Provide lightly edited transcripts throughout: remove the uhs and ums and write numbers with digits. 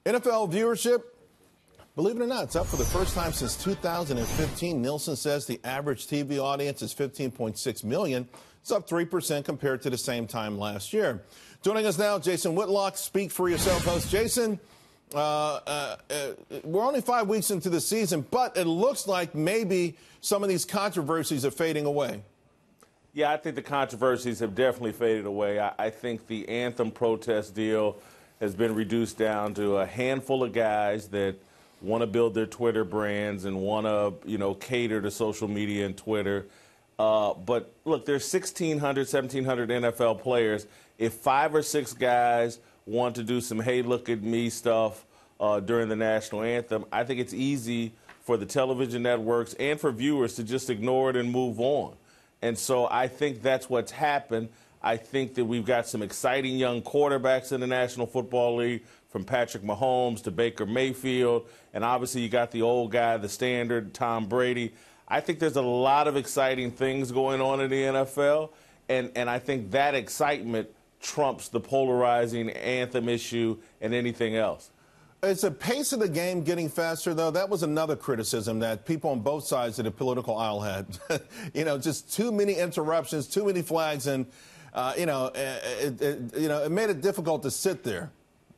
NFL viewership, believe it or not, it's up for the first time since 2015. Nielsen says the average TV audience is 15.6 million. It's up 3% compared to the same time last year. Joining us now, Jason Whitlock, Speak for Yourself host. Jason, we're only 5 weeks into the season, but it looks like maybe some of these controversies are fading away. Yeah, I think the controversies have definitely faded away. I think the anthem protest deal has been reduced down to a handful of guys that want to build their Twitter brands and want to, cater to social media and Twitter. But look, there's 1,600, 1,700 NFL players. If 5 or 6 guys want to do some hey, look at me stuff during the national anthem, I think it's easy for the television networks and for viewers to just ignore it and move on. And so I think that's what's happened. I think that we've got some exciting young quarterbacks in the National Football League, from Patrick Mahomes to Baker Mayfield. And obviously you got the old guy, the standard, Tom Brady. I think there's a lot of exciting things going on in the NFL. And I think that excitement trumps the polarizing anthem issue and anything else. Is the pace of the game getting faster, though? That was another criticism that people on both sides of the political aisle had. Just too many interruptions, too many flags, and, it made it difficult to sit there.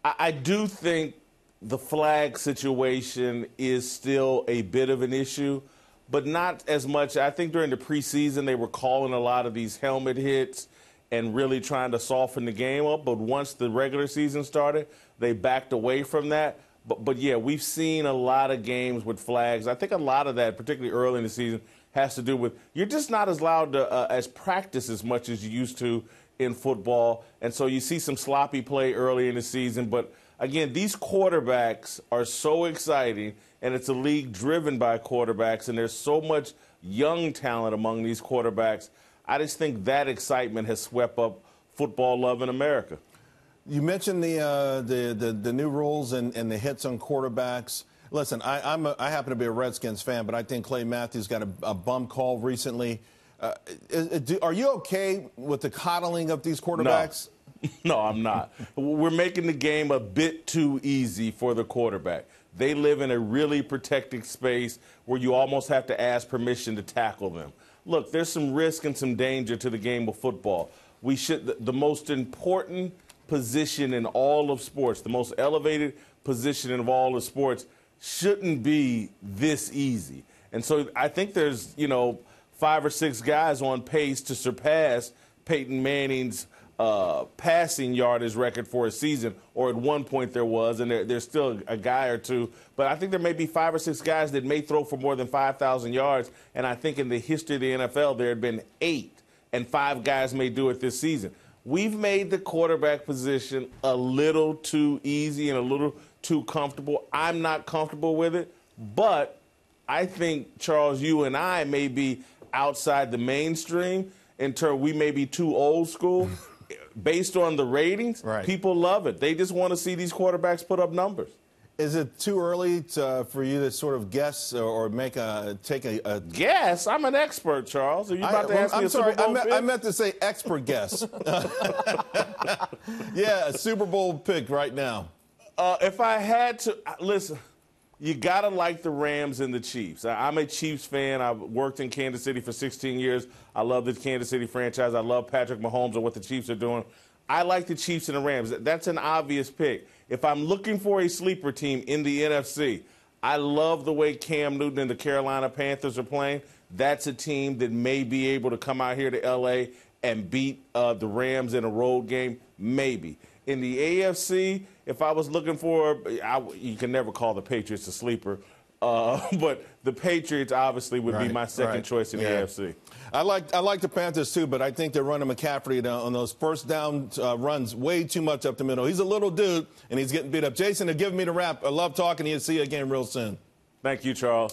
I do think the flag situation is still a bit of an issue, but not as much. I think during the preseason they were calling a lot of these helmet hits and really trying to soften the game up. But once the regular season started, they backed away from that. But yeah, we've seen a lot of games with flags. I think a lot of that, particularly early in the season, has to do with you're just not as allowed to as practice as much as you used to in football. And so you see some sloppy play early in the season. But again, these quarterbacks are so exciting, and it's a league driven by quarterbacks, and there's so much young talent among these quarterbacks. I just think that excitement has swept up football love in America. You mentioned the new rules and the hits on quarterbacks. Listen, I happen to be a Redskins fan, but I think Clay Matthews got a bum call recently. Are you okay with the coddling of these quarterbacks? No, I'm not. We're making the game a bit too easy for the quarterback. They live in a really protected space where you almost have to ask permission to tackle them. Look, there's some risk and some danger to the game of football. The most important position in all of sports, the most elevated position in all of sports, shouldn't be this easy. And so I think there's, 5 or 6 guys on pace to surpass Peyton Manning's passing yardage record for a season, or at one point there was, and there's still a guy or two. But I think there may be 5 or 6 guys that may throw for more than 5,000 yards, and I think in the history of the NFL there had been 8, and 5 guys may do it this season. We've made the quarterback position a little too easy and a little too comfortable. I'm not comfortable with it, but I think, Charles, you and I may be outside the mainstream in terms we may be too old school. Based on the ratings, right. People love it. They just want to see these quarterbacks put up numbers. Is it too early for you to sort of guess or take a guess? I'm an expert, Charles. Are you about to ask me I'm a sorry, Super Bowl pick? I meant to say expert guess. Yeah, a Super Bowl pick right now. If I had to, listen, you got to like the Rams and the Chiefs. I'm a Chiefs fan. I've worked in Kansas City for 16 years. I love the Kansas City franchise. I love Patrick Mahomes and what the Chiefs are doing. I like the Chiefs and the Rams. That's an obvious pick. If I'm looking for a sleeper team in the NFC, I love the way Cam Newton and the Carolina Panthers are playing. That's a team that may be able to come out here to L.A. and beat the Rams in a road game, maybe. In the AFC, if I was looking for, you can never call the Patriots a sleeper, but the Patriots obviously would be my second choice in the AFC. I like the Panthers too, but I think they're running McCaffrey on those first down runs way too much up the middle. He's a little dude, and he's getting beat up. Jason, they're giving me the wrap. I love talking to you. See you again real soon. Thank you, Charles.